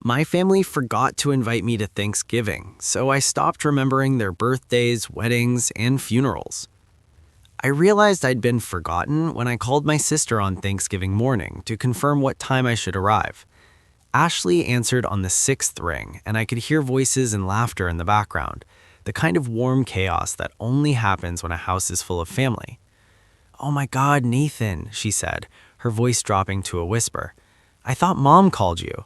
My family forgot to invite me to Thanksgiving, so I stopped remembering their birthdays, weddings, and funerals. I realized I'd been forgotten when I called my sister on Thanksgiving morning to confirm what time I should arrive. Ashley answered on the sixth ring, and I could hear voices and laughter in the background, the kind of warm chaos that only happens when a house is full of family. "Oh my God, Nathan," she said, her voice dropping to a whisper. "I thought Mom called you."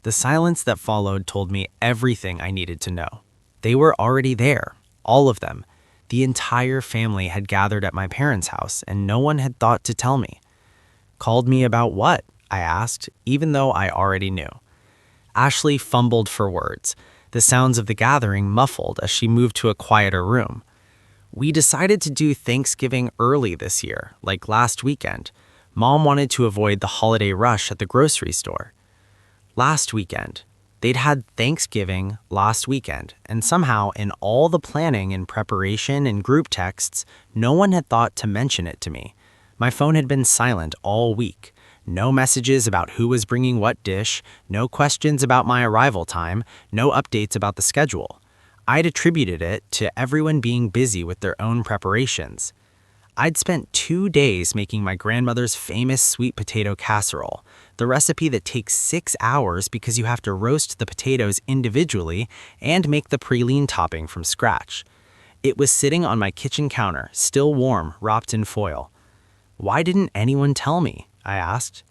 The silence that followed told me everything I needed to know. They were already there, all of them. The entire family had gathered at my parents' house, and no one had thought to tell me. "Called me about what?" I asked, even though I already knew. Ashley fumbled for words, the sounds of the gathering muffled as she moved to a quieter room. "We decided to do Thanksgiving early this year, like last weekend. Mom wanted to avoid the holiday rush at the grocery store." Last weekend. They'd had Thanksgiving last weekend, and somehow in all the planning and preparation and group texts, no one had thought to mention it to me. My phone had been silent all week. No messages about who was bringing what dish, no questions about my arrival time, no updates about the schedule. I'd attributed it to everyone being busy with their own preparations. I'd spent 2 days making my grandmother's famous sweet potato casserole, the recipe that takes 6 hours because you have to roast the potatoes individually and make the praline topping from scratch. It was sitting on my kitchen counter, still warm, wrapped in foil. "Why didn't anyone tell me?" I asked.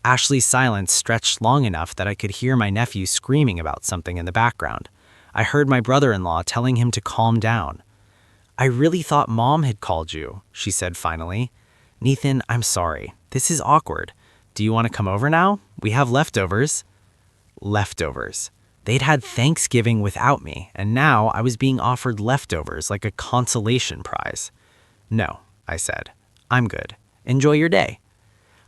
Ashley's silence stretched long enough that I could hear my nephew screaming about something in the background. I heard my brother-in-law telling him to calm down. "I really thought Mom had called you," she said finally. "Nathan, I'm sorry. This is awkward. Do you want to come over now? We have leftovers." Leftovers. They'd had Thanksgiving without me, and now I was being offered leftovers like a consolation prize. "No," I said. "I'm good. Enjoy your day."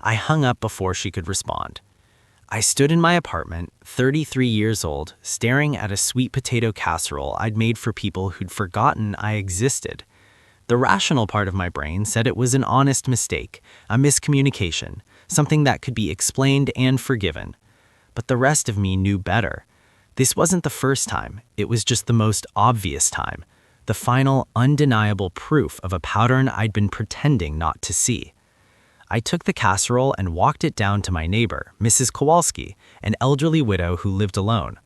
I hung up before she could respond. I stood in my apartment, 33 years old, staring at a sweet potato casserole I'd made for people who'd forgotten I existed. The rational part of my brain said it was an honest mistake, a miscommunication, something that could be explained and forgiven. But the rest of me knew better. This wasn't the first time, it was just the most obvious time, the final, undeniable proof of a pattern I'd been pretending not to see. I took the casserole and walked it down to my neighbor, Mrs. Kowalski, an elderly widow who lived alone.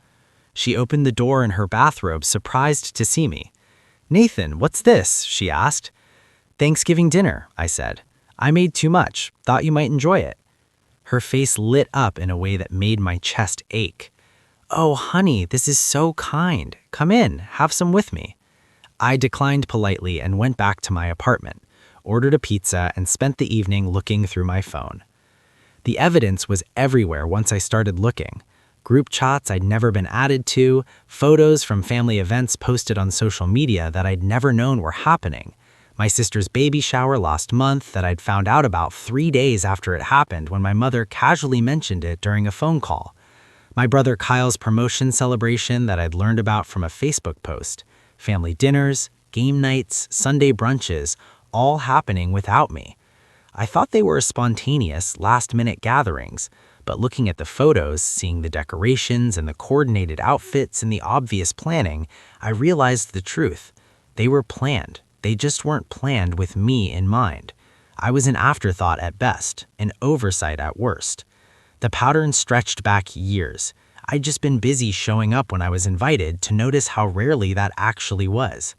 She opened the door in her bathrobe, surprised to see me. "Nathan, what's this?" she asked. "Thanksgiving dinner," I said. "I made too much. Thought you might enjoy it." Her face lit up in a way that made my chest ache. "Oh, honey, this is so kind. Come in, have some with me." I declined politely and went back to my apartment, ordered a pizza, and spent the evening looking through my phone. The evidence was everywhere once I started looking. Group chats I'd never been added to, photos from family events posted on social media that I'd never known were happening, my sister's baby shower last month that I'd found out about 3 days after it happened when my mother casually mentioned it during a phone call, my brother Kyle's promotion celebration that I'd learned about from a Facebook post, family dinners, game nights, Sunday brunches, all happening without me. I thought they were spontaneous, last-minute gatherings, but looking at the photos, seeing the decorations and the coordinated outfits and the obvious planning, I realized the truth. They were planned. They just weren't planned with me in mind. I was an afterthought at best, an oversight at worst. The pattern stretched back years. I'd just been busy showing up when I was invited to notice how rarely that actually was.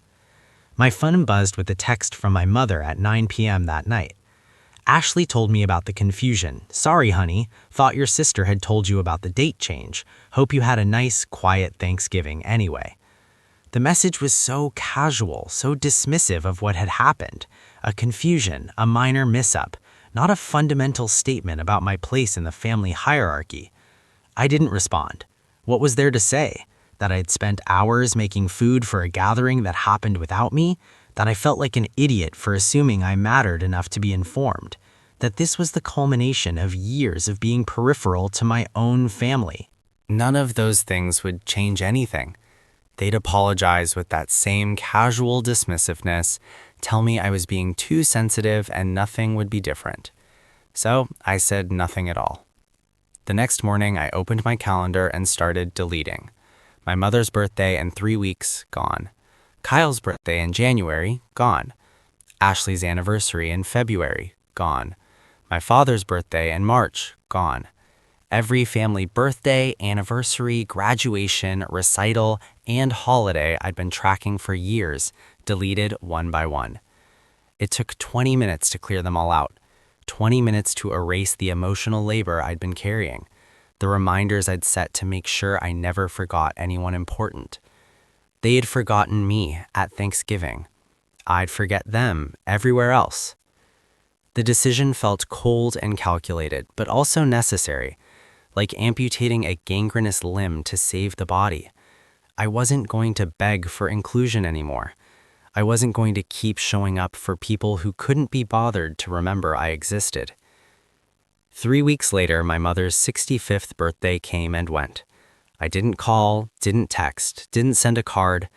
My phone buzzed with a text from my mother at 9 p.m. that night. "Ashley told me about the confusion. Sorry, honey. Thought your sister had told you about the date change. Hope you had a nice, quiet Thanksgiving anyway." The message was so casual, so dismissive of what had happened. A confusion, a minor mishap, not a fundamental statement about my place in the family hierarchy. I didn't respond. What was there to say? That I'd spent hours making food for a gathering that happened without me? That I felt like an idiot for assuming I mattered enough to be informed? That this was the culmination of years of being peripheral to my own family? None of those things would change anything. They'd apologize with that same casual dismissiveness, tell me I was being too sensitive and nothing would be different. So I said nothing at all. The next morning, I opened my calendar and started deleting. My mother's birthday in 3 weeks, gone. Kyle's birthday in January, gone. Ashley's anniversary in February, gone. My father's birthday in March, gone. Every family birthday, anniversary, graduation, recital, and holiday I'd been tracking for years, deleted one by one. It took 20 minutes to clear them all out. 20 minutes to erase the emotional labor I'd been carrying, the reminders I'd set to make sure I never forgot anyone important. They had forgotten me at Thanksgiving. I'd forget them everywhere else. The decision felt cold and calculated, but also necessary, like amputating a gangrenous limb to save the body. I wasn't going to beg for inclusion anymore. I wasn't going to keep showing up for people who couldn't be bothered to remember I existed. 3 weeks later, my mother's 65th birthday came and went. I didn't call, didn't text, didn't send a card.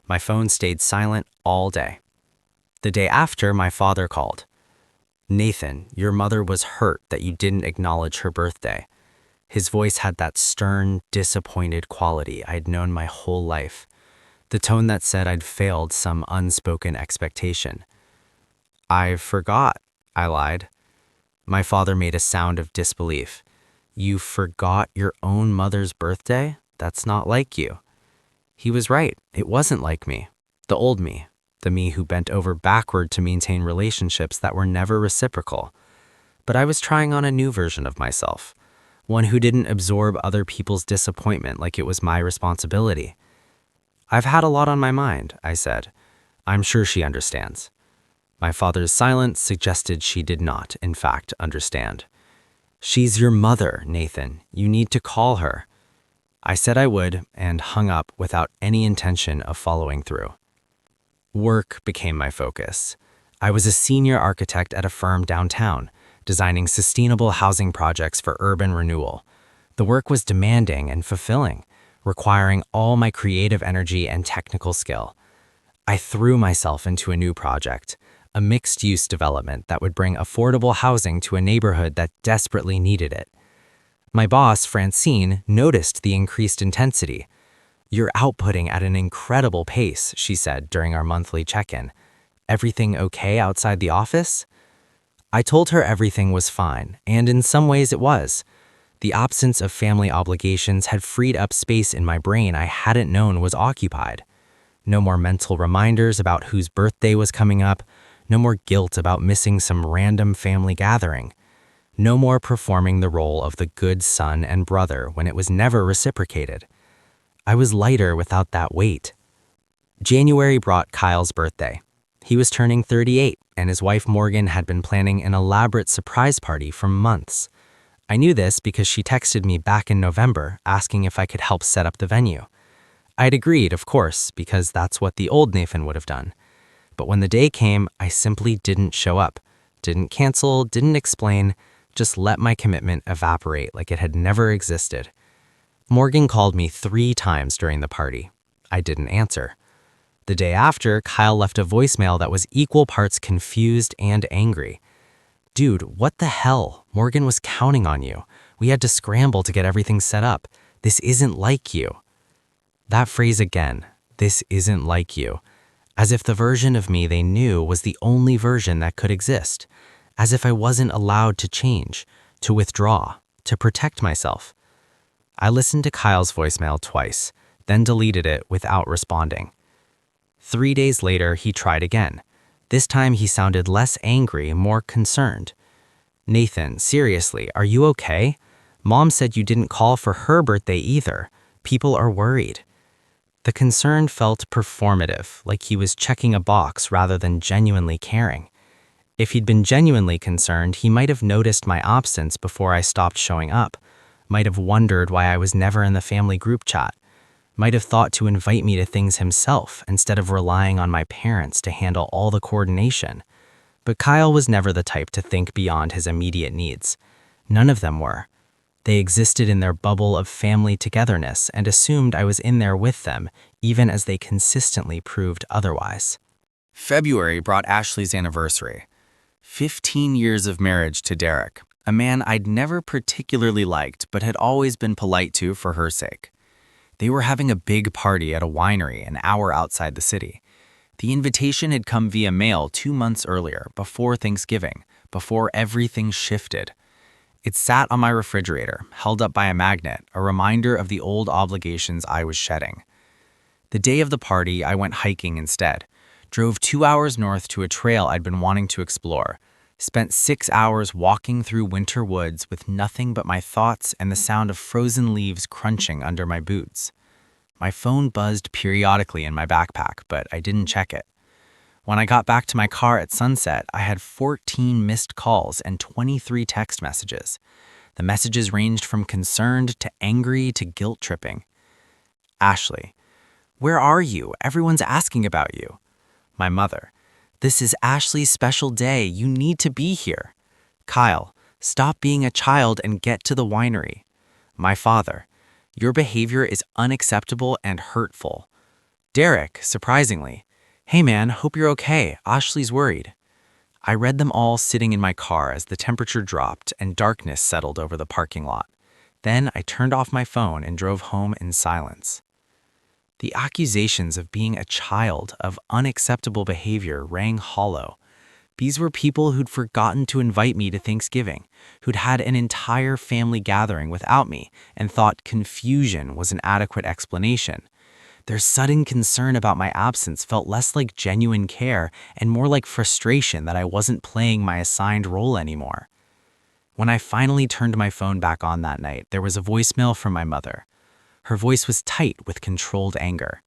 My phone stayed silent all day. The day after, my father called. "Nathan, your mother was hurt that you didn't acknowledge her birthday." His voice had that stern, disappointed quality I'd known my whole life. The tone that said I'd failed some unspoken expectation. "I forgot," I lied. My father made a sound of disbelief. "You forgot your own mother's birthday? That's not like you." He was right. It wasn't like me. The old me. The me who bent over backward to maintain relationships that were never reciprocal. But I was trying on a new version of myself. One who didn't absorb other people's disappointment like it was my responsibility. "I've had a lot on my mind," I said. "I'm sure she understands." My father's silence suggested she did not, in fact, understand. "She's your mother, Nathan. You need to call her." I said I would, and hung up without any intention of following through. Work became my focus. I was a senior architect at a firm downtown, designing sustainable housing projects for urban renewal. The work was demanding and fulfilling, requiring all my creative energy and technical skill. I threw myself into a new project, a mixed-use development that would bring affordable housing to a neighborhood that desperately needed it. My boss, Francine, noticed the increased intensity. "You're outputting at an incredible pace," she said during our monthly check-in. "Everything okay outside the office?" I told her everything was fine, and in some ways it was. The absence of family obligations had freed up space in my brain I hadn't known was occupied. No more mental reminders about whose birthday was coming up, no more guilt about missing some random family gathering. No more performing the role of the good son and brother when it was never reciprocated. I was lighter without that weight. January brought Kyle's birthday. He was turning 38, and his wife Morgan had been planning an elaborate surprise party for months. I knew this because she texted me back in November asking if I could help set up the venue. I'd agreed, of course, because that's what the old Nathan would have done. But when the day came, I simply didn't show up. Didn't cancel, didn't explain, just let my commitment evaporate like it had never existed. Morgan called me 3 times during the party. I didn't answer. The day after, Kyle left a voicemail that was equal parts confused and angry. "Dude, what the hell? Morgan was counting on you. We had to scramble to get everything set up. This isn't like you." That phrase again, "this isn't like you," as if the version of me they knew was the only version that could exist, as if I wasn't allowed to change, to withdraw, to protect myself. I listened to Kyle's voicemail twice, then deleted it without responding. 3 days later, he tried again. This time he sounded less angry, more concerned. "Nathan, seriously, are you okay? Mom said you didn't call for her birthday either. People are worried." The concern felt performative, like he was checking a box rather than genuinely caring. If he'd been genuinely concerned, he might have noticed my absence before I stopped showing up, might have wondered why I was never in the family group chat, might have thought to invite me to things himself instead of relying on my parents to handle all the coordination. But Kyle was never the type to think beyond his immediate needs. None of them were. They existed in their bubble of family togetherness and assumed I was in there with them, even as they consistently proved otherwise. February brought Ashley's anniversary. 15 years of marriage to Derek. a man I'd never particularly liked but had always been polite to for her sake. They were having a big party at a winery an hour outside the city. The invitation had come via mail 2 months earlier, before Thanksgiving, before everything shifted. It sat on my refrigerator, held up by a magnet, a reminder of the old obligations I was shedding. The day of the party, I went hiking instead. Drove 2 hours north to a trail I'd been wanting to explore. Spent 6 hours walking through winter woods with nothing but my thoughts and the sound of frozen leaves crunching under my boots. My phone buzzed periodically in my backpack, but I didn't check it. When I got back to my car at sunset, I had 14 missed calls and 23 text messages. The messages ranged from concerned to angry to guilt-tripping. Ashley, where are you? Everyone's asking about you. My mother, this is Ashley's special day. You need to be here. Kyle, stop being a child and get to the winery. My father, your behavior is unacceptable and hurtful. Derek, surprisingly, hey man, hope you're okay. Ashley's worried. I read them all sitting in my car as the temperature dropped and darkness settled over the parking lot. Then I turned off my phone and drove home in silence. The accusations of being a child of unacceptable behavior rang hollow. These were people who'd forgotten to invite me to Thanksgiving, who'd had an entire family gathering without me and thought confusion was an adequate explanation. Their sudden concern about my absence felt less like genuine care and more like frustration that I wasn't playing my assigned role anymore. When I finally turned my phone back on that night, there was a voicemail from my mother. Her voice was tight with controlled anger.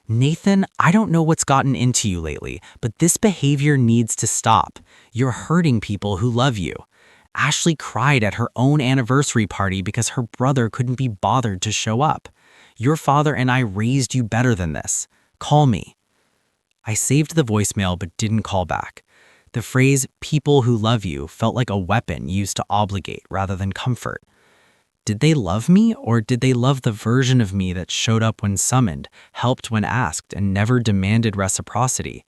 Nathan, I don't know what's gotten into you lately, but this behavior needs to stop. You're hurting people who love you. Ashley cried at her own anniversary party because her brother couldn't be bothered to show up. Your father and I raised you better than this. Call me. I saved the voicemail but didn't call back. The phrase, people who love you, felt like a weapon used to obligate rather than comfort. Did they love me, or did they love the version of me that showed up when summoned, helped when asked, and never demanded reciprocity?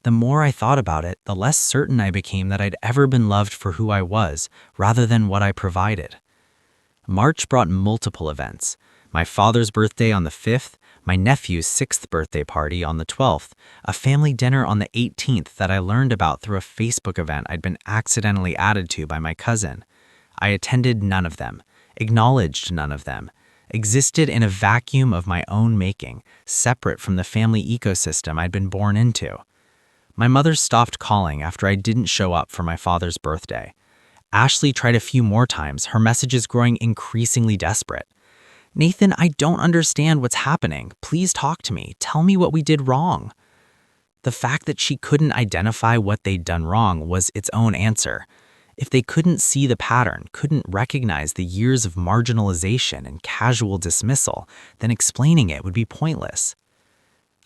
The more I thought about it, the less certain I became that I'd ever been loved for who I was, rather than what I provided. March brought multiple events. My father's birthday on the 5th, my nephew's 6th birthday party on the 12th, a family dinner on the 18th that I learned about through a Facebook event I'd been accidentally added to by my cousin. I attended none of them. Acknowledged none of them, existed in a vacuum of my own making, separate from the family ecosystem I'd been born into. My mother stopped calling after I didn't show up for my father's birthday. Ashley tried a few more times, her messages growing increasingly desperate. Nathan, I don't understand what's happening. Please talk to me. Tell me what we did wrong. The fact that she couldn't identify what they'd done wrong was its own answer. If they couldn't see the pattern, couldn't recognize the years of marginalization and casual dismissal, then explaining it would be pointless.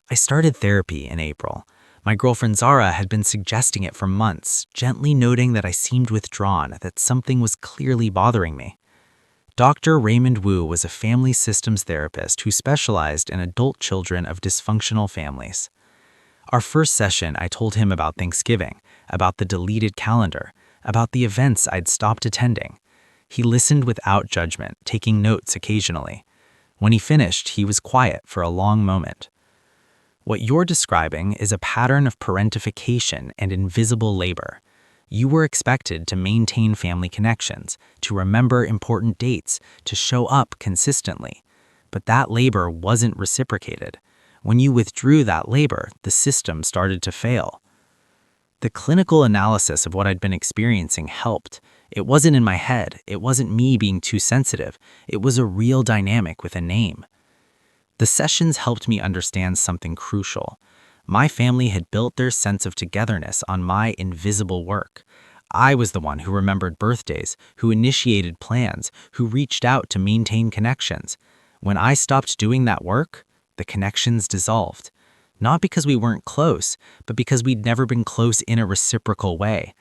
I started therapy in April. My girlfriend Zara had been suggesting it for months, gently noting that I seemed withdrawn, that something was clearly bothering me. Dr. Raymond Wu was a family systems therapist who specialized in adult children of dysfunctional families. Our first session, I told him about Thanksgiving, about the deleted calendar, about the events I'd stopped attending. He listened without judgment, taking notes occasionally. When he finished, he was quiet for a long moment. What you're describing is a pattern of parentification and invisible labor. You were expected to maintain family connections, to remember important dates, to show up consistently. But that labor wasn't reciprocated. When you withdrew that labor, the system started to fail. The clinical analysis of what I'd been experiencing helped. It wasn't in my head. It wasn't me being too sensitive. It was a real dynamic with a name. The sessions helped me understand something crucial. My family had built their sense of togetherness on my invisible work. I was the one who remembered birthdays, who initiated plans, who reached out to maintain connections. When I stopped doing that work, the connections dissolved. Not because we weren't close, but because we'd never been close in a reciprocal way.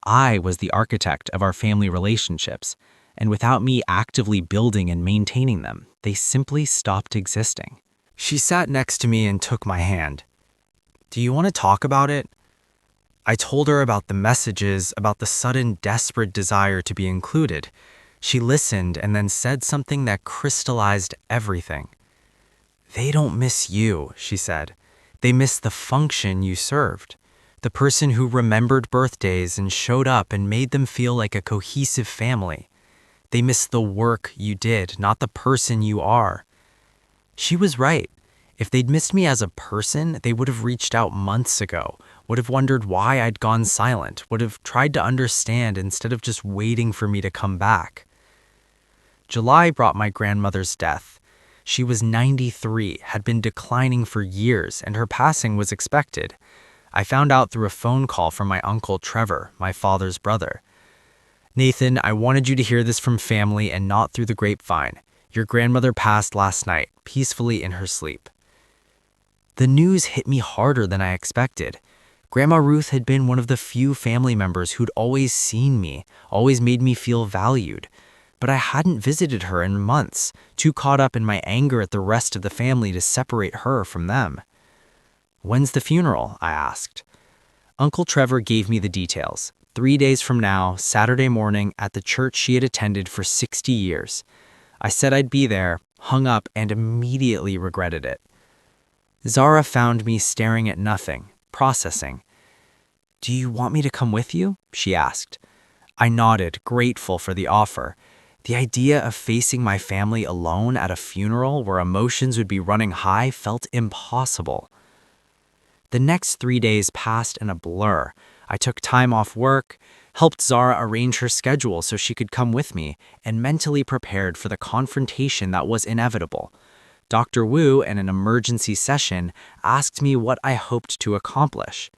I was the architect of our family relationships, and without me actively building and maintaining them, they simply stopped existing. She sat next to me and took my hand. Do you want to talk about it? I told her about the messages, about the sudden, desperate desire to be included. She listened and then said something that crystallized everything. "They don't miss you," she said. "They miss the function you served. The person who remembered birthdays and showed up and made them feel like a cohesive family. They miss the work you did, not the person you are." She was right. If they'd missed me as a person, they would have reached out months ago, would have wondered why I'd gone silent, would have tried to understand instead of just waiting for me to come back. July brought my grandmother's death. She was 93, had been declining for years, and her passing was expected. I found out through a phone call from my uncle Trevor, my father's brother. "Nathan, I wanted you to hear this from family and not through the grapevine. Your grandmother passed last night, peacefully in her sleep." The news hit me harder than I expected. Grandma Ruth had been one of the few family members who'd always seen me, always made me feel valued. But I hadn't visited her in months, too caught up in my anger at the rest of the family to separate her from them. "When's the funeral?" I asked. Uncle Trevor gave me the details. 3 days from now, Saturday morning, at the church she had attended for 60 years. I said I'd be there, hung up, and immediately regretted it. Zara found me staring at nothing, processing. "Do you want me to come with you?" she asked. I nodded, grateful for the offer. The idea of facing my family alone at a funeral where emotions would be running high felt impossible. The next 3 days passed in a blur. I took time off work, helped Zara arrange her schedule so she could come with me, and mentally prepared for the confrontation that was inevitable. Dr. Wu, in an emergency session, asked me what I hoped to accomplish.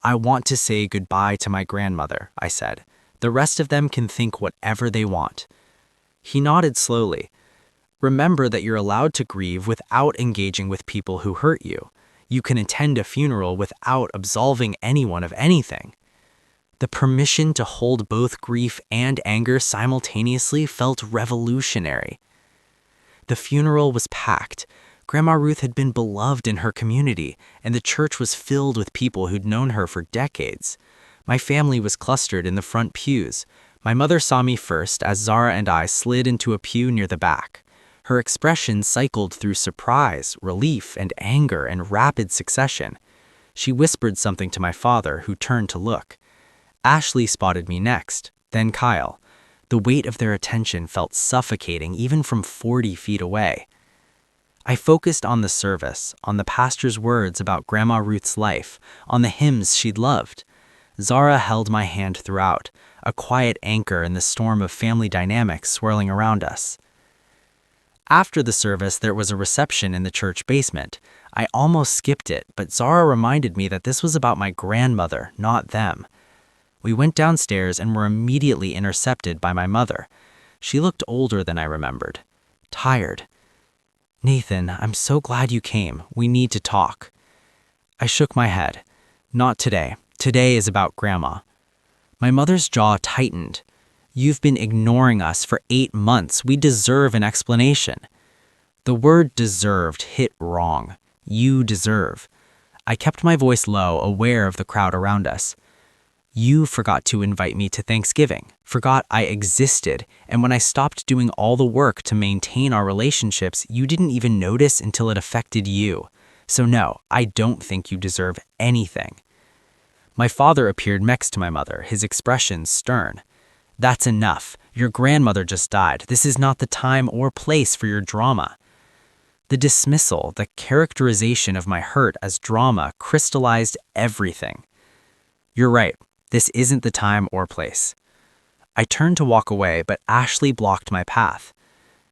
"I want to say goodbye to my grandmother," I said. "The rest of them can think whatever they want." He nodded slowly. "Remember that you're allowed to grieve without engaging with people who hurt you. You can attend a funeral without absolving anyone of anything." The permission to hold both grief and anger simultaneously felt revolutionary. The funeral was packed. Grandma Ruth had been beloved in her community, and the church was filled with people who'd known her for decades. My family was clustered in the front pews. My mother saw me first as Zara and I slid into a pew near the back. Her expression cycled through surprise, relief, and anger in rapid succession. She whispered something to my father, who turned to look. Ashley spotted me next, then Kyle. The weight of their attention felt suffocating even from 40 feet away. I focused on the service, on the pastor's words about Grandma Ruth's life, on the hymns she'd loved. Zara held my hand throughout, a quiet anchor in the storm of family dynamics swirling around us. After the service, there was a reception in the church basement. I almost skipped it, but Zara reminded me that this was about my grandmother, not them. We went downstairs and were immediately intercepted by my mother. She looked older than I remembered. Tired. "Nathan, I'm so glad you came. We need to talk." I shook my head. "Not today. Today is about Grandma." My mother's jaw tightened. "You've been ignoring us for 8 months. We deserve an explanation." The word deserved hit wrong. You deserve. I kept my voice low, aware of the crowd around us. "You forgot to invite me to Thanksgiving, forgot I existed, and when I stopped doing all the work to maintain our relationships, you didn't even notice until it affected you. So no, I don't think you deserve anything." My father appeared next to my mother, his expression stern. "That's enough. Your grandmother just died. This is not the time or place for your drama." The dismissal, the characterization of my hurt as drama crystallized everything. "You're right. This isn't the time or place." I turned to walk away, but Ashley blocked my path.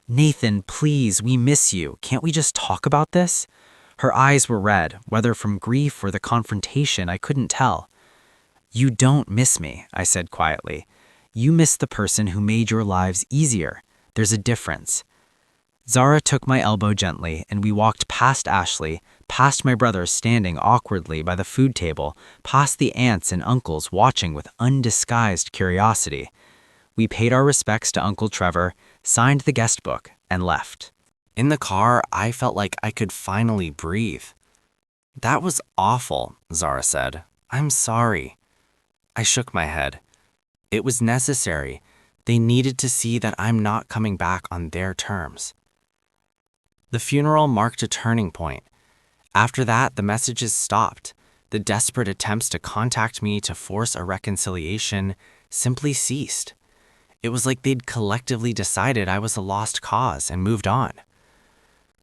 "Nathan, please, we miss you. Can't we just talk about this?" Her eyes were red, whether from grief or the confrontation, I couldn't tell. "You don't miss me," I said quietly. "You miss the person who made your lives easier. There's a difference." Zara took my elbow gently, and we walked past Ashley, past my brother standing awkwardly by the food table, past the aunts and uncles watching with undisguised curiosity. We paid our respects to Uncle Trevor, signed the guest book, and left. In the car, I felt like I could finally breathe. "That was awful," Zara said. I'm sorry. I shook my head. It was necessary. They needed to see that I'm not coming back on their terms. The funeral marked a turning point. After that, the messages stopped. The desperate attempts to contact me to force a reconciliation simply ceased. It was like they'd collectively decided I was a lost cause and moved on.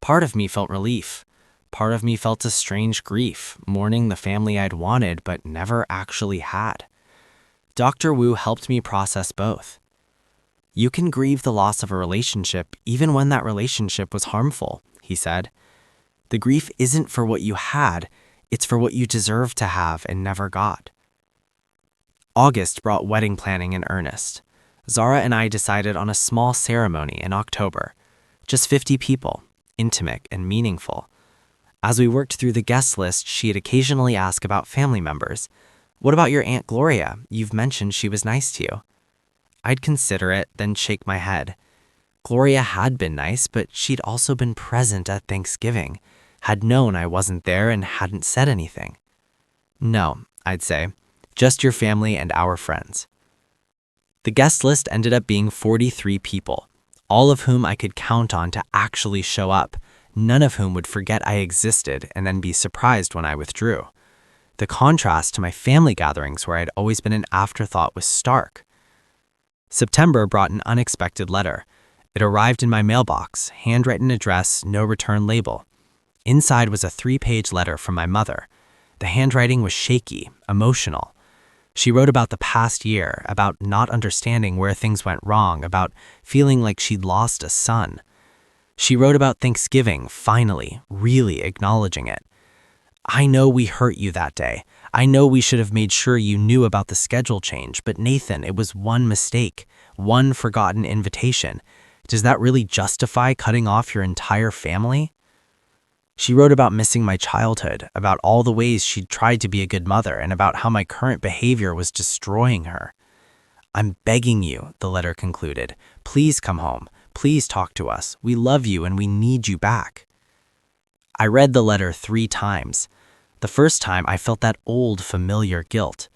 Part of me felt relief. Part of me felt a strange grief, mourning the family I'd wanted but never actually had. Dr. Wu helped me process both. You can grieve the loss of a relationship even when that relationship was harmful, he said. The grief isn't for what you had, it's for what you deserve to have and never got. August brought wedding planning in earnest. Zara and I decided on a small ceremony in October. Just 50 people, intimate and meaningful. As we worked through the guest list, she'd occasionally ask about family members. What about your Aunt Gloria? You've mentioned she was nice to you. I'd consider it, then shake my head. Gloria had been nice, but she'd also been present at Thanksgiving, had known I wasn't there and hadn't said anything. No, I'd say, just your family and our friends. The guest list ended up being 43 people, all of whom I could count on to actually show up, none of whom would forget I existed and then be surprised when I withdrew. The contrast to my family gatherings where I'd always been an afterthought was stark. September brought an unexpected letter. It arrived in my mailbox, handwritten address, no return label. Inside was a 3-page letter from my mother. The handwriting was shaky, emotional. She wrote about the past year, about not understanding where things went wrong, about feeling like she'd lost a son. She wrote about Thanksgiving, finally, really acknowledging it. I know we hurt you that day. I know we should have made sure you knew about the schedule change, but Nathan, it was one mistake, one forgotten invitation. Does that really justify cutting off your entire family? She wrote about missing my childhood, about all the ways she'd tried to be a good mother, and about how my current behavior was destroying her. I'm begging you, the letter concluded. Please come home. Please talk to us. We love you and we need you back. I read the letter 3 times. The first time I felt that old familiar guilt.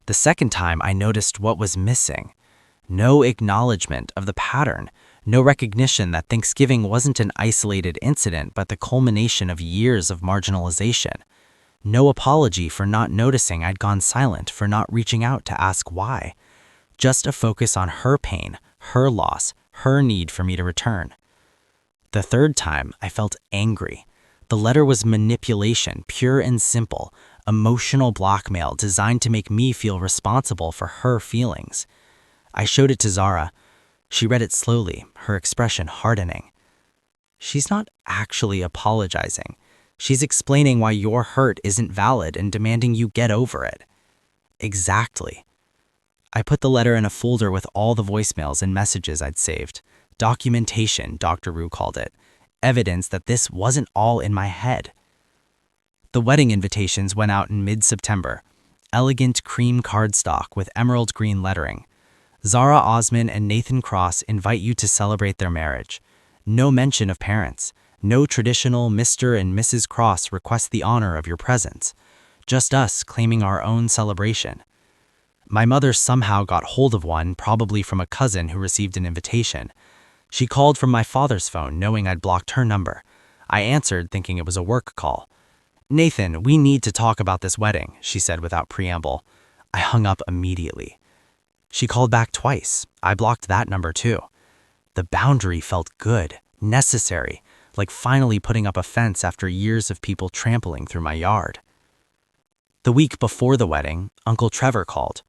The second time I noticed what was missing. No acknowledgement of the pattern, no recognition that Thanksgiving wasn't an isolated incident but the culmination of years of marginalization. No apology for not noticing I'd gone silent, for not reaching out to ask why. Just a focus on her pain, her loss, her need for me to return. The third time I felt angry. The letter was manipulation, pure and simple, emotional blackmail designed to make me feel responsible for her feelings. I showed it to Zara. She read it slowly, her expression hardening. She's not actually apologizing. She's explaining why your hurt isn't valid and demanding you get over it. Exactly. I put the letter in a folder with all the voicemails and messages I'd saved. Documentation, Dr. Wu called it. Evidence that this wasn't all in my head. The wedding invitations went out in mid-September. Elegant cream cardstock with emerald green lettering. Zara Osman and Nathan Cross invite you to celebrate their marriage. No mention of parents. No traditional Mr. and Mrs. Cross request the honor of your presence. Just us claiming our own celebration. My mother somehow got hold of one, probably from a cousin who received an invitation. She called from my father's phone, knowing I'd blocked her number. I answered, thinking it was a work call. Nathan, we need to talk about this wedding, she said without preamble. I hung up immediately. She called back twice. I blocked that number too. The boundary felt good, necessary, like finally putting up a fence after years of people trampling through my yard. The week before the wedding, Uncle Trevor called.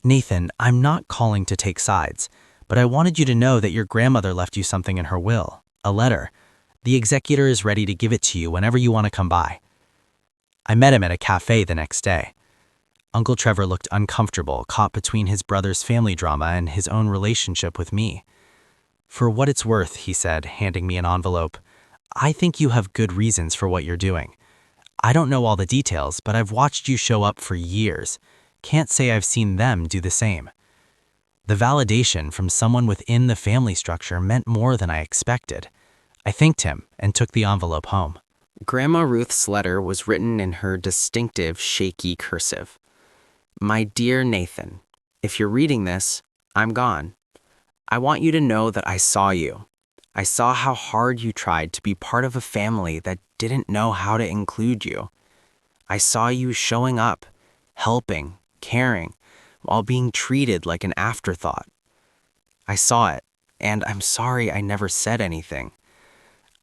Nathan, I'm not calling to take sides, but I wanted you to know that your grandmother left you something in her will, a letter. The executor is ready to give it to you whenever you want to come by. I met him at a cafe the next day. Uncle Trevor looked uncomfortable, caught between his brother's family drama and his own relationship with me. For what it's worth, he said, handing me an envelope, I think you have good reasons for what you're doing. I don't know all the details, but I've watched you show up for years. Can't say I've seen them do the same. The validation from someone within the family structure meant more than I expected. I thanked him and took the envelope home. Grandma Ruth's letter was written in her distinctive, shaky cursive. My dear Nathan, if you're reading this, I'm gone. I want you to know that I saw you. I saw how hard you tried to be part of a family that didn't know how to include you. I saw you showing up, helping, caring, while being treated like an afterthought. I saw it, and I'm sorry I never said anything.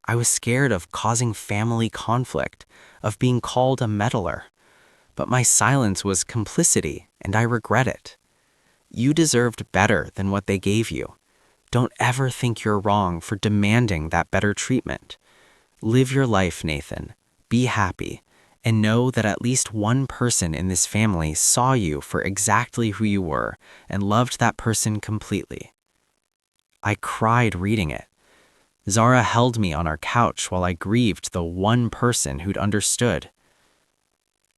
I was scared of causing family conflict, of being called a meddler. But my silence was complicity, and I regret it. You deserved better than what they gave you. Don't ever think you're wrong for demanding that better treatment. Live your life, Nathan. Be happy, and know that at least one person in this family saw you for exactly who you were and loved that person completely. I cried reading it. Zara held me on our couch while I grieved the one person who'd understood.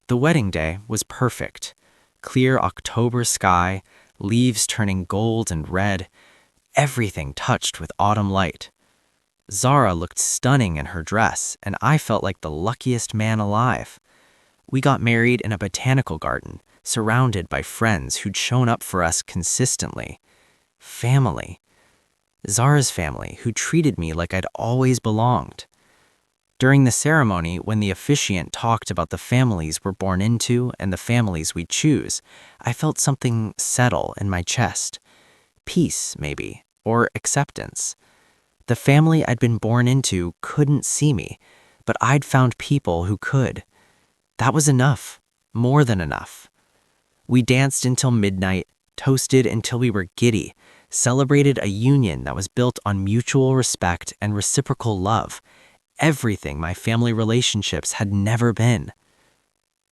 The wedding day was perfect. Clear October sky, leaves turning gold and red, everything touched with autumn light. Zara looked stunning in her dress, and I felt like the luckiest man alive. We got married in a botanical garden, surrounded by friends who'd shown up for us consistently. Family. Zara's family, who treated me like I'd always belonged. During the ceremony, when the officiant talked about the families we're born into and the families we choose, I felt something settle in my chest. Peace, maybe, or acceptance. The family I'd been born into couldn't see me, but I'd found people who could. That was enough, more than enough. We danced until midnight, toasted until we were giddy, celebrated a union that was built on mutual respect and reciprocal love, everything my family relationships had never been.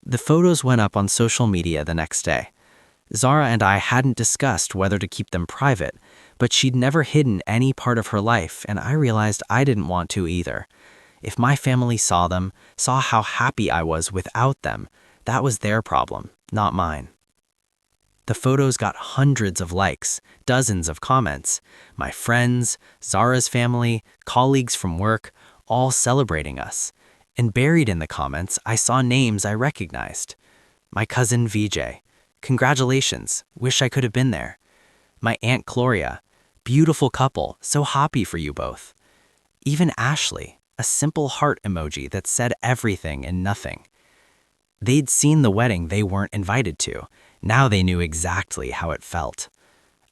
The photos went up on social media the next day. Zara and I hadn't discussed whether to keep them private, but she'd never hidden any part of her life, and I realized I didn't want to either. If my family saw them, saw how happy I was without them, that was their problem, not mine. The photos got hundreds of likes, dozens of comments. My friends, Zara's family, colleagues from work, all celebrating us. And buried in the comments, I saw names I recognized. My cousin VJ. Congratulations, wish I could have been there. My Aunt Gloria. Beautiful couple, so happy for you both. Even Ashley, a simple heart emoji that said everything and nothing. They'd seen the wedding they weren't invited to. Now they knew exactly how it felt.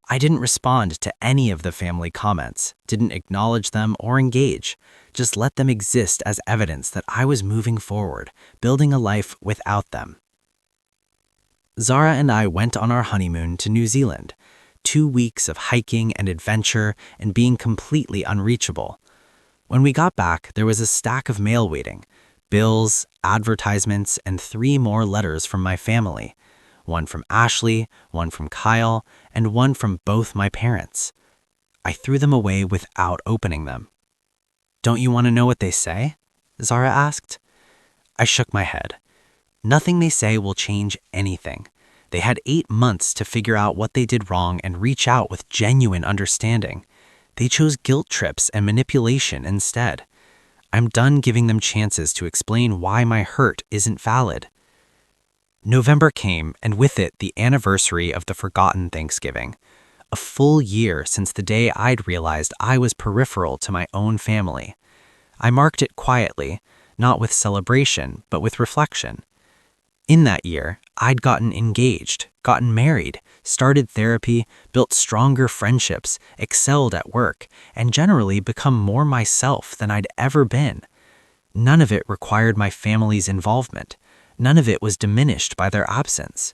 I didn't respond to any of the family comments, didn't acknowledge them or engage, just let them exist as evidence that I was moving forward, building a life without them. Zara and I went on our honeymoon to New Zealand, 2 weeks of hiking and adventure and being completely unreachable. When we got back, there was a stack of mail waiting, bills, advertisements, and 3 more letters from my family. One from Ashley, one from Kyle, and one from both my parents. I threw them away without opening them. "Don't you want to know what they say?" Zara asked. I shook my head. Nothing they say will change anything. They had 8 months to figure out what they did wrong and reach out with genuine understanding. They chose guilt trips and manipulation instead. I'm done giving them chances to explain why my hurt isn't valid. November came, and with it the anniversary of the forgotten Thanksgiving. A full year since the day I'd realized I was peripheral to my own family. I marked it quietly, not with celebration, but with reflection. In that year, I'd gotten engaged, gotten married, started therapy, built stronger friendships, excelled at work, and generally become more myself than I'd ever been. None of it required my family's involvement. None of it was diminished by their absence.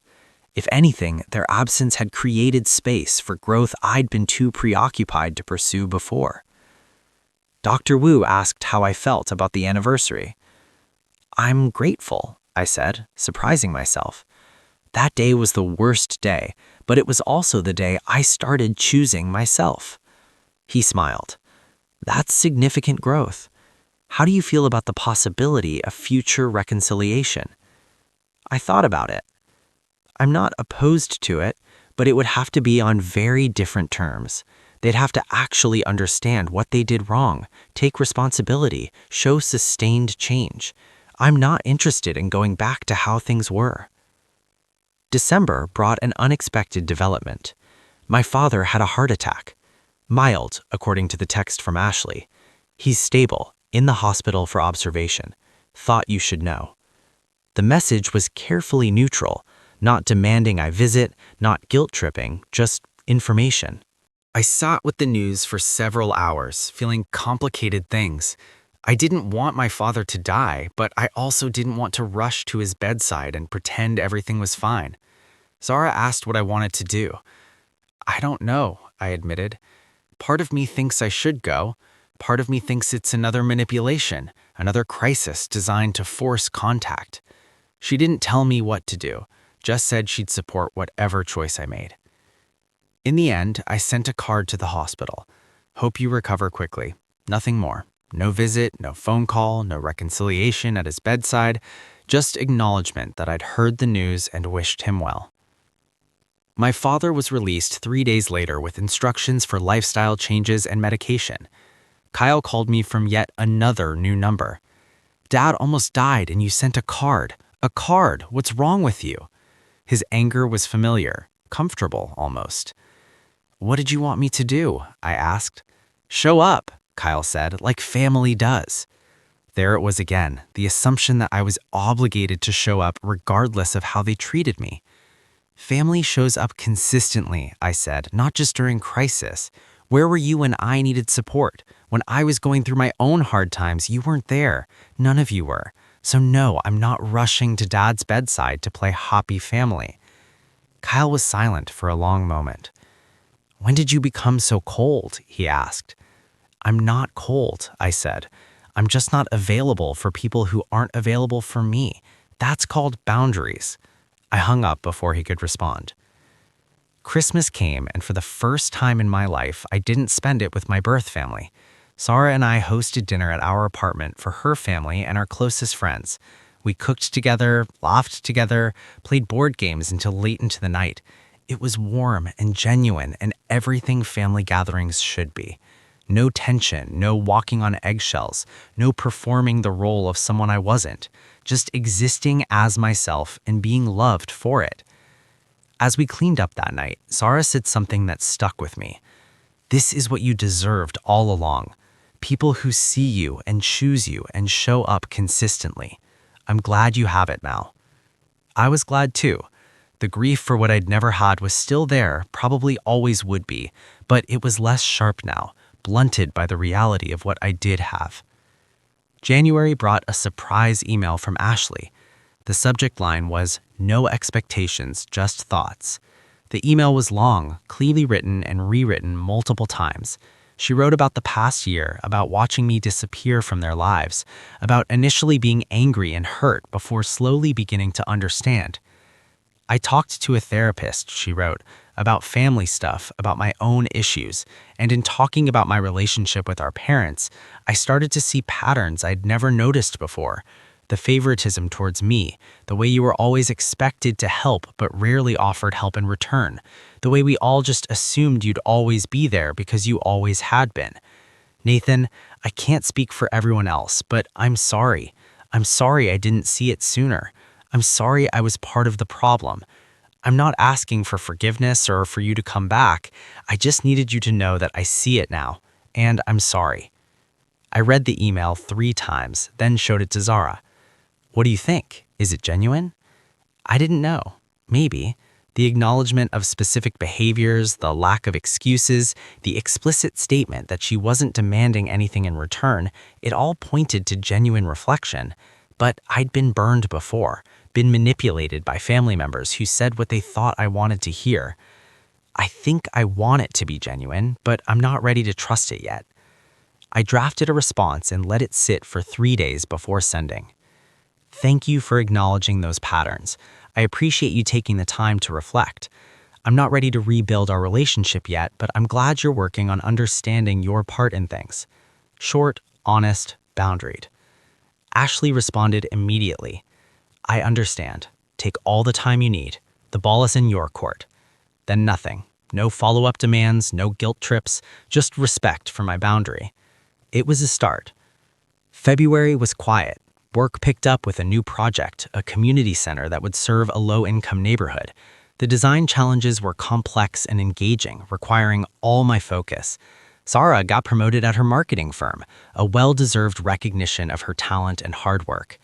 If anything, their absence had created space for growth I'd been too preoccupied to pursue before. Dr. Wu asked how I felt about the anniversary. "I'm grateful," I said, surprising myself. That day was the worst day, but it was also the day I started choosing myself. He smiled. "That's significant growth. How do you feel about the possibility of future reconciliation?" I thought about it. I'm not opposed to it, but it would have to be on very different terms. They'd have to actually understand what they did wrong, take responsibility, show sustained change. I'm not interested in going back to how things were. December brought an unexpected development. My father had a heart attack. Mild, according to the text from Ashley. He's stable, in the hospital for observation. Thought you should know. The message was carefully neutral, not demanding I visit, not guilt-tripping, just information. I sat with the news for several hours, feeling complicated things. I didn't want my father to die, but I also didn't want to rush to his bedside and pretend everything was fine. Zara asked what I wanted to do. I don't know, I admitted. Part of me thinks I should go. Part of me thinks it's another manipulation, another crisis designed to force contact. She didn't tell me what to do, just said she'd support whatever choice I made. In the end, I sent a card to the hospital. Hope you recover quickly. Nothing more. No visit, no phone call, no reconciliation at his bedside, just acknowledgement that I'd heard the news and wished him well. My father was released 3 days later with instructions for lifestyle changes and medication. Kyle called me from yet another new number. Dad almost died and you sent a card. A card? What's wrong with you? His anger was familiar, comfortable almost. What did you want me to do? I asked. Show up, Kyle said, like family does. There it was again, the assumption that I was obligated to show up regardless of how they treated me. Family shows up consistently, I said, not just during crisis. Where were you when I needed support? When I was going through my own hard times, you weren't there. None of you were. So no, I'm not rushing to Dad's bedside to play happy family. Kyle was silent for a long moment. When did you become so cold? He asked. I'm not cold, I said. I'm just not available for people who aren't available for me. That's called boundaries. I hung up before he could respond. Christmas came, and for the first time in my life, I didn't spend it with my birth family. Zara and I hosted dinner at our apartment for her family and our closest friends. We cooked together, laughed together, played board games until late into the night. It was warm and genuine and everything family gatherings should be. No tension, no walking on eggshells, no performing the role of someone I wasn't, just existing as myself and being loved for it. As we cleaned up that night, Zara said something that stuck with me. This is what you deserved all along. People who see you and choose you and show up consistently. I'm glad you have it now. I was glad too. The grief for what I'd never had was still there, probably always would be, but it was less sharp now, blunted by the reality of what I did have. January brought a surprise email from Ashley. The subject line was, "No expectations, just thoughts." The email was long, clearly written and rewritten multiple times. She wrote about the past year, about watching me disappear from their lives, about initially being angry and hurt before slowly beginning to understand. I talked to a therapist, she wrote, about family stuff, about my own issues, and in talking about my relationship with our parents, I started to see patterns I'd never noticed before. The favoritism towards me, the way you were always expected to help but rarely offered help in return, the way we all just assumed you'd always be there because you always had been. Nathan, I can't speak for everyone else, but I'm sorry. I'm sorry I didn't see it sooner. I'm sorry I was part of the problem. I'm not asking for forgiveness or for you to come back. I just needed you to know that I see it now, and I'm sorry. I read the email 3 times, then showed it to Zara. What do you think? Is it genuine? I didn't know. Maybe. The acknowledgement of specific behaviors, the lack of excuses, the explicit statement that she wasn't demanding anything in return, it all pointed to genuine reflection. But I'd been burned before, been manipulated by family members who said what they thought I wanted to hear. I think I want it to be genuine, but I'm not ready to trust it yet. I drafted a response and let it sit for 3 days before sending. Thank you for acknowledging those patterns. I appreciate you taking the time to reflect. I'm not ready to rebuild our relationship yet, but I'm glad you're working on understanding your part in things. Short, honest, boundaried. Ashley responded immediately. I understand. Take all the time you need. The ball is in your court. Then nothing. No follow-up demands, no guilt trips, just respect for my boundary. It was a start. February was quiet. Work picked up with a new project, a community center that would serve a low-income neighborhood. The design challenges were complex and engaging, requiring all my focus. Zara got promoted at her marketing firm, a well-deserved recognition of her talent and hard work.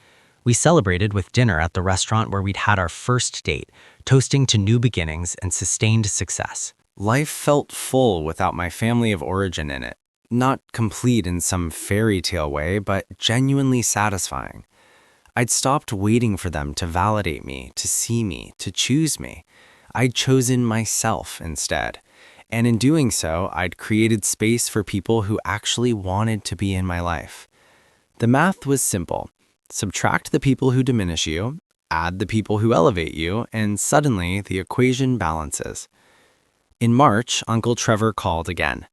We celebrated with dinner at the restaurant where we'd had our first date, toasting to new beginnings and sustained success. Life felt full without my family of origin in it. Not complete in some fairy tale way, but genuinely satisfying. I'd stopped waiting for them to validate me, to see me, to choose me. I'd chosen myself instead. And in doing so, I'd created space for people who actually wanted to be in my life. The math was simple. Subtract the people who diminish you, add the people who elevate you, and suddenly the equation balances. In March, Uncle Trevor called again.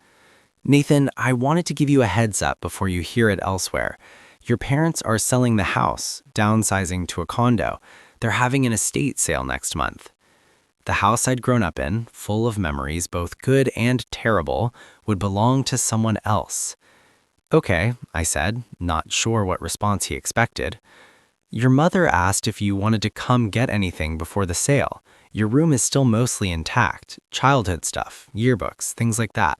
"Nathan, I wanted to give you a heads up before you hear it elsewhere. Your parents are selling the house, downsizing to a condo. They're having an estate sale next month." The house I'd grown up in, full of memories, both good and terrible, would belong to someone else. "Okay," I said, not sure what response he expected. "Your mother asked if you wanted to come get anything before the sale. Your room is still mostly intact, childhood stuff, yearbooks, things like that."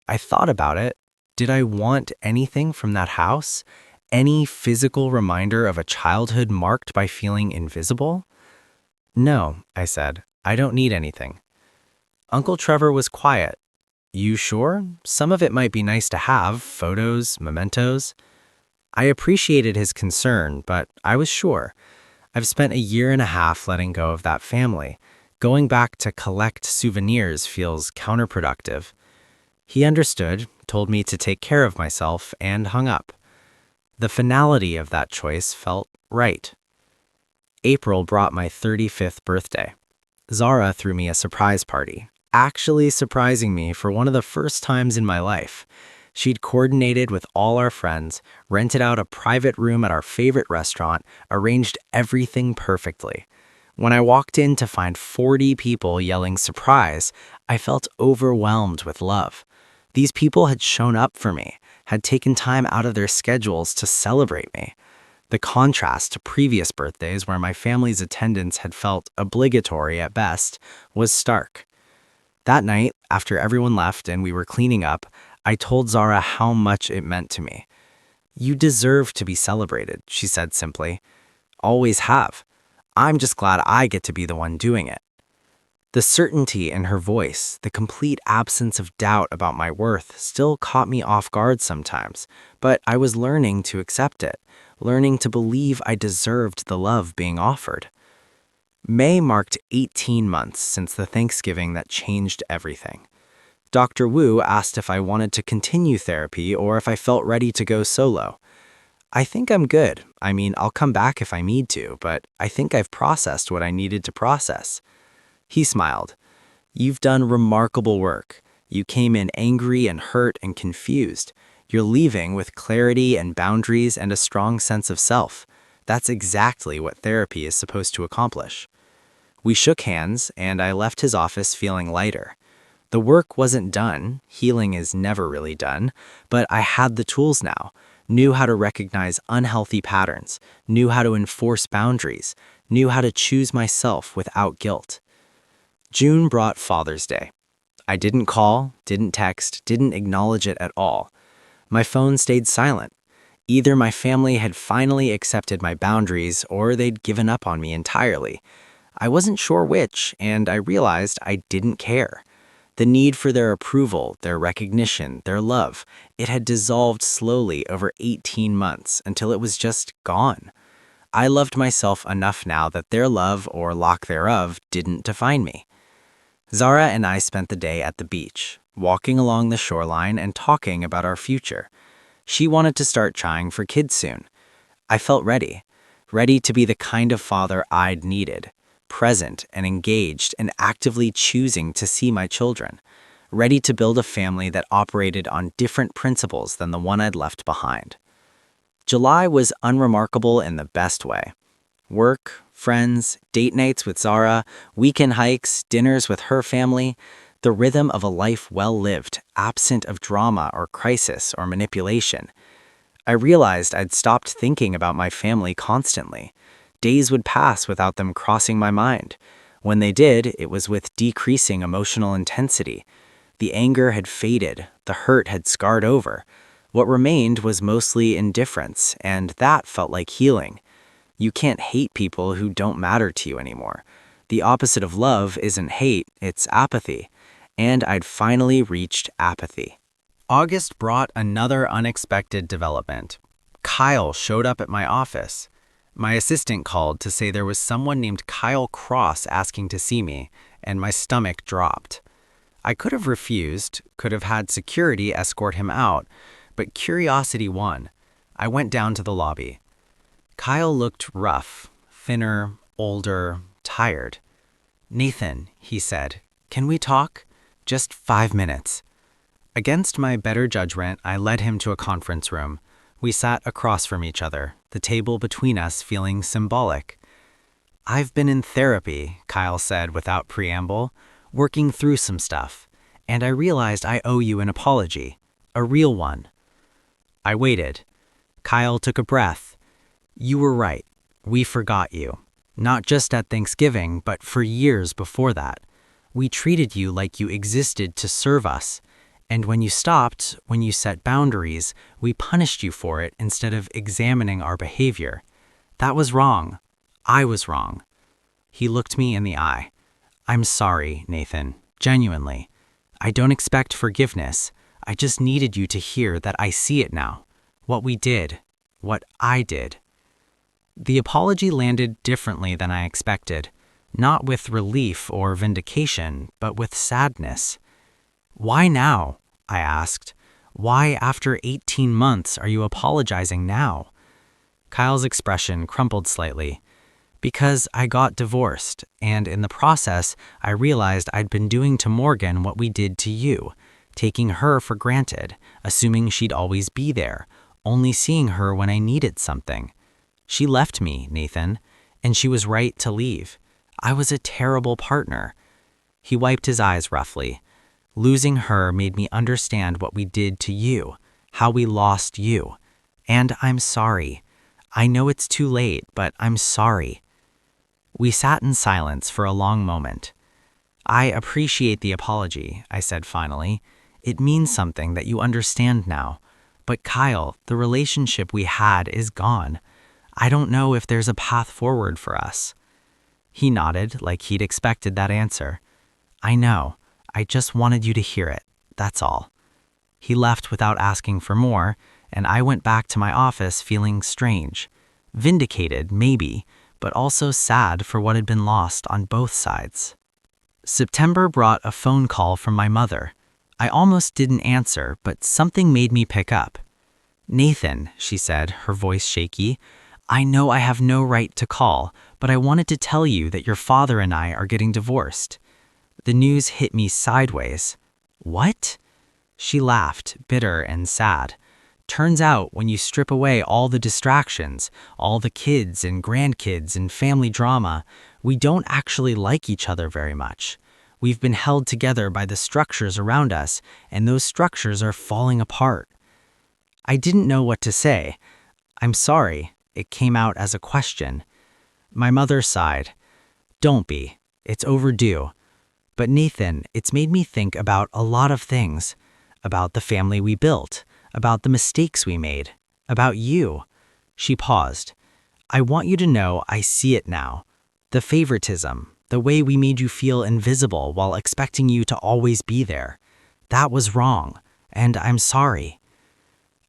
I thought about it. Did I want anything from that house? Any physical reminder of a childhood marked by feeling invisible? "No," I said. "I don't need anything." Uncle Trevor was quiet. "You sure? Some of it might be nice to have, photos, mementos." I appreciated his concern, but I was sure. I've spent a year and a half letting go of that family. Going back to collect souvenirs feels counterproductive. He understood, told me to take care of myself, and hung up. The finality of that choice felt right. April brought my 35th birthday. Zara threw me a surprise party, actually surprising me for one of the first times in my life. She'd coordinated with all our friends, rented out a private room at our favorite restaurant, arranged everything perfectly. When I walked in to find 40 people yelling surprise, I felt overwhelmed with love. These people had shown up for me, had taken time out of their schedules to celebrate me. The contrast to previous birthdays where my family's attendance had felt obligatory at best was stark. That night, after everyone left and we were cleaning up, I told Zara how much it meant to me. "You deserve to be celebrated," she said simply. "Always have. I'm just glad I get to be the one doing it." The certainty in her voice, the complete absence of doubt about my worth still caught me off guard sometimes, but I was learning to accept it, learning to believe I deserved the love being offered. May marked 18 months since the Thanksgiving that changed everything. Dr. Wu asked if I wanted to continue therapy or if I felt ready to go solo. "I think I'm good. I mean, I'll come back if I need to, but I think I've processed what I needed to process." He smiled. "You've done remarkable work. You came in angry and hurt and confused. You're leaving with clarity and boundaries and a strong sense of self. That's exactly what therapy is supposed to accomplish." We shook hands, and I left his office feeling lighter. The work wasn't done, healing is never really done, but I had the tools now, knew how to recognize unhealthy patterns, knew how to enforce boundaries, knew how to choose myself without guilt. June brought Father's Day. I didn't call, didn't text, didn't acknowledge it at all. My phone stayed silent. Either my family had finally accepted my boundaries or they'd given up on me entirely. I wasn't sure which, and I realized I didn't care. The need for their approval, their recognition, their love, it had dissolved slowly over 18 months until it was just gone. I loved myself enough now that their love, or lack thereof, didn't define me. Zara and I spent the day at the beach, walking along the shoreline and talking about our future. She wanted to start trying for kids soon. I felt ready to be the kind of father I'd needed. Present and engaged and actively choosing to see my children, ready to build a family that operated on different principles than the one I'd left behind. July was unremarkable in the best way. Work, friends, date nights with Zara, weekend hikes, dinners with her family, the rhythm of a life well lived, absent of drama or crisis or manipulation. I realized I'd stopped thinking about my family constantly. Days would pass without them crossing my mind. When they did, it was with decreasing emotional intensity. The anger had faded, the hurt had scarred over. What remained was mostly indifference, and that felt like healing. You can't hate people who don't matter to you anymore. The opposite of love isn't hate, it's apathy. And I'd finally reached apathy. August brought another unexpected development. Kyle showed up at my office. My assistant called to say there was someone named Kyle Cross asking to see me, and my stomach dropped. I could have refused, could have had security escort him out, but curiosity won. I went down to the lobby. Kyle looked rough, thinner, older, tired. "Nathan," he said, "can we talk? Just 5 minutes." Against my better judgment, I led him to a conference room. We sat across from each other, the table between us feeling symbolic. "I've been in therapy," Kyle said without preamble, "working through some stuff, and I realized I owe you an apology, a real one." I waited. Kyle took a breath. "You were right. We forgot you. Not just at Thanksgiving, but for years before that. We treated you like you existed to serve us. And when you stopped, when you set boundaries, we punished you for it instead of examining our behavior. That was wrong. I was wrong." He looked me in the eye. "I'm sorry, Nathan. Genuinely. I don't expect forgiveness. I just needed you to hear that I see it now. What we did. What I did." The apology landed differently than I expected. Not with relief or vindication, but with sadness. "Why now?" I asked. "Why, after 18 months, are you apologizing now?" Kyle's expression crumpled slightly. "Because I got divorced, and in the process, I realized I'd been doing to Morgan what we did to you, taking her for granted, assuming she'd always be there, only seeing her when I needed something. She left me, Nathan, and she was right to leave. I was a terrible partner." He wiped his eyes roughly. "Losing her made me understand what we did to you, how we lost you. And I'm sorry. I know it's too late, but I'm sorry." We sat in silence for a long moment. "I appreciate the apology," I said finally. "It means something that you understand now. But Kyle, the relationship we had is gone. I don't know if there's a path forward for us." He nodded like he'd expected that answer. "I know. I just wanted you to hear it. That's all." He left without asking for more, and I went back to my office feeling strange. Vindicated, maybe, but also sad for what had been lost on both sides. September brought a phone call from my mother. I almost didn't answer, but something made me pick up. "Nathan," she said, her voice shaky, "I know I have no right to call, but I wanted to tell you that your father and I are getting divorced." The news hit me sideways. "What?" She laughed, bitter and sad. "Turns out when you strip away all the distractions, all the kids and grandkids and family drama, we don't actually like each other very much. We've been held together by the structures around us, and those structures are falling apart." I didn't know what to say. "I'm sorry." It came out as a question. My mother sighed. "Don't be. It's overdue. But Nathan, it's made me think about a lot of things. About the family we built, about the mistakes we made, about you." She paused. "I want you to know I see it now. The favoritism, the way we made you feel invisible while expecting you to always be there. That was wrong, and I'm sorry."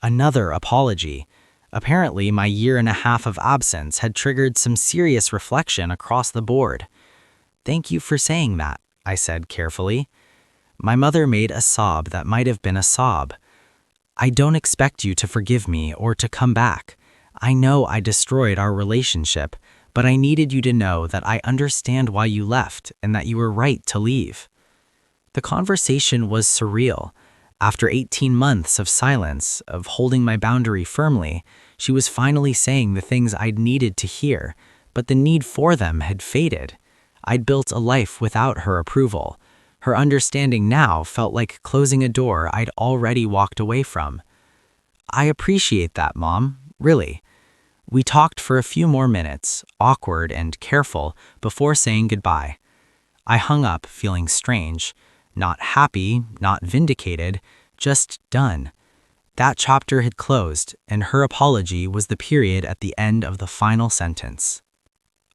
Another apology. Apparently, my 1.5 years of absence had triggered some serious reflection across the board. "Thank you for saying that," I said carefully. My mother made a sob that might have been a sob. "I don't expect you to forgive me or to come back. I know I destroyed our relationship, but I needed you to know that I understand why you left and that you were right to leave." The conversation was surreal. After 18 months of silence, of holding my boundary firmly, she was finally saying the things I'd needed to hear, but the need for them had faded. I'd built a life without her approval. Her understanding now felt like closing a door I'd already walked away from. I appreciate that, Mom. Really. We talked for a few more minutes, awkward and careful, before saying goodbye. I hung up feeling strange, not happy, not vindicated, just done. That chapter had closed, and her apology was the period at the end of the final sentence.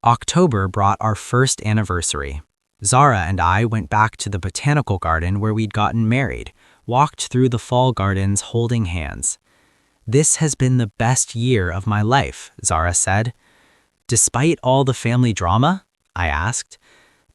October brought our first anniversary. Zara and I went back to the botanical garden where we'd gotten married, walked through the fall gardens holding hands. "This has been the best year of my life," Zara said. "Despite all the family drama?" I asked.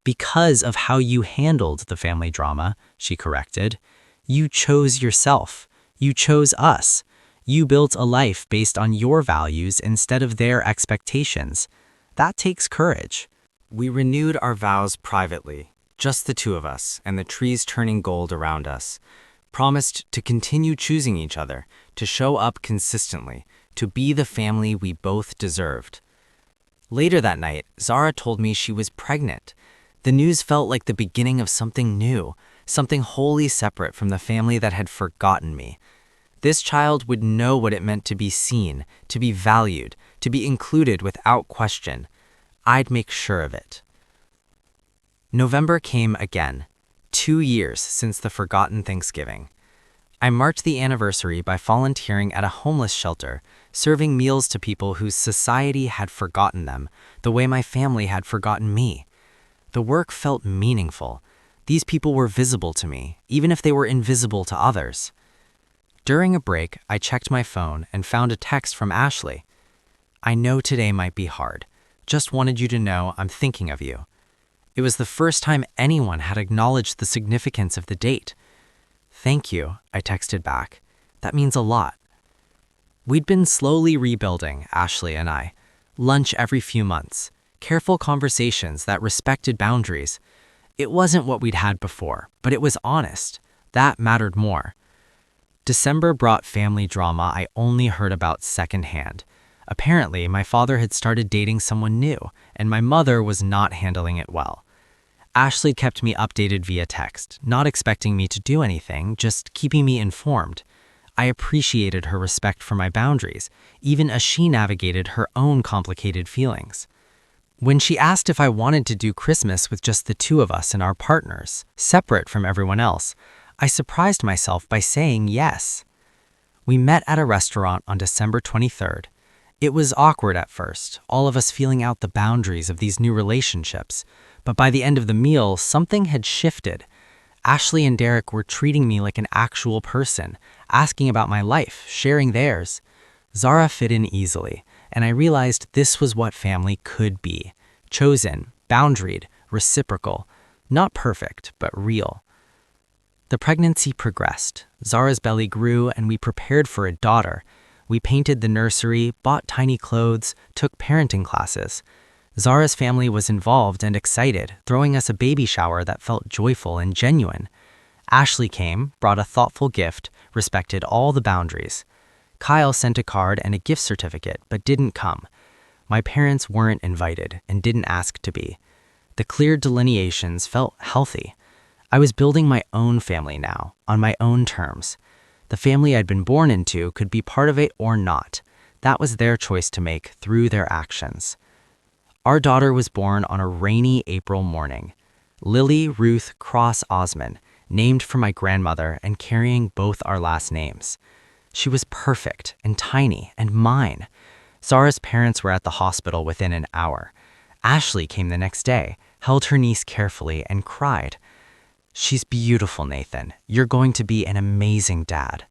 "Because of how you handled the family drama," she corrected. "You chose yourself. You chose us. You built a life based on your values instead of their expectations. That takes courage." We renewed our vows privately, just the two of us and the trees turning gold around us. Promised to continue choosing each other, to show up consistently, to be the family we both deserved. Later that night, Zara told me she was pregnant. The news felt like the beginning of something new, something wholly separate from the family that had forgotten me. This child would know what it meant to be seen, to be valued, to be included without question. I'd make sure of it. November came again, 2 years since the forgotten Thanksgiving. I marked the anniversary by volunteering at a homeless shelter, serving meals to people whose society had forgotten them, the way my family had forgotten me. The work felt meaningful. These people were visible to me, even if they were invisible to others. During a break, I checked my phone and found a text from Ashley. "I know today might be hard. Just wanted you to know I'm thinking of you." It was the first time anyone had acknowledged the significance of the date. "Thank you," I texted back. "That means a lot." We'd been slowly rebuilding, Ashley and I. Lunch every few months. Careful conversations that respected boundaries. It wasn't what we'd had before, but it was honest. That mattered more. December brought family drama I only heard about secondhand. Apparently, my father had started dating someone new, and my mother was not handling it well. Ashley kept me updated via text, not expecting me to do anything, just keeping me informed. I appreciated her respect for my boundaries, even as she navigated her own complicated feelings. When she asked if I wanted to do Christmas with just the two of us and our partners, separate from everyone else, I surprised myself by saying yes. We met at a restaurant on December 23rd. It was awkward at first, all of us feeling out the boundaries of these new relationships, but by the end of the meal, something had shifted. Ashley and Derek were treating me like an actual person, asking about my life, sharing theirs. Zara fit in easily, and I realized this was what family could be. Chosen, boundaried, reciprocal. Not perfect, but real. The pregnancy progressed. Zara's belly grew, and we prepared for a daughter. We painted the nursery, bought tiny clothes, took parenting classes. Zara's family was involved and excited, throwing us a baby shower that felt joyful and genuine. Ashley came, brought a thoughtful gift, respected all the boundaries. Kyle sent a card and a gift certificate, but didn't come. My parents weren't invited and didn't ask to be. The clear delineations felt healthy. I was building my own family now, on my own terms. The family I'd been born into could be part of it or not. That was their choice to make through their actions. Our daughter was born on a rainy April morning. Lily Ruth Cross Osman, named for my grandmother and carrying both our last names. She was perfect and tiny and mine. Zara's parents were at the hospital within an hour. Ashley came the next day, held her niece carefully, and cried. "She's beautiful, Nathan. You're going to be an amazing dad."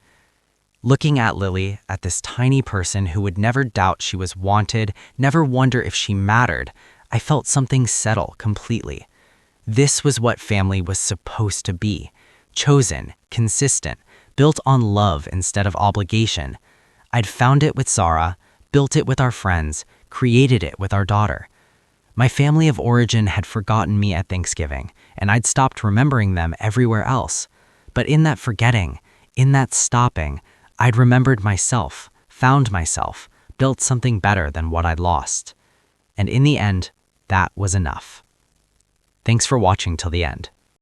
Looking at Lily, at this tiny person who would never doubt she was wanted, never wonder if she mattered, I felt something settle completely. This was what family was supposed to be. Chosen, consistent, built on love instead of obligation. I'd found it with Zara, built it with our friends, created it with our daughter. My family of origin had forgotten me at Thanksgiving, and I'd stopped remembering them everywhere else. But in that forgetting, in that stopping, I'd remembered myself, found myself, built something better than what I'd lost. And in the end, that was enough. Thanks for watching till the end.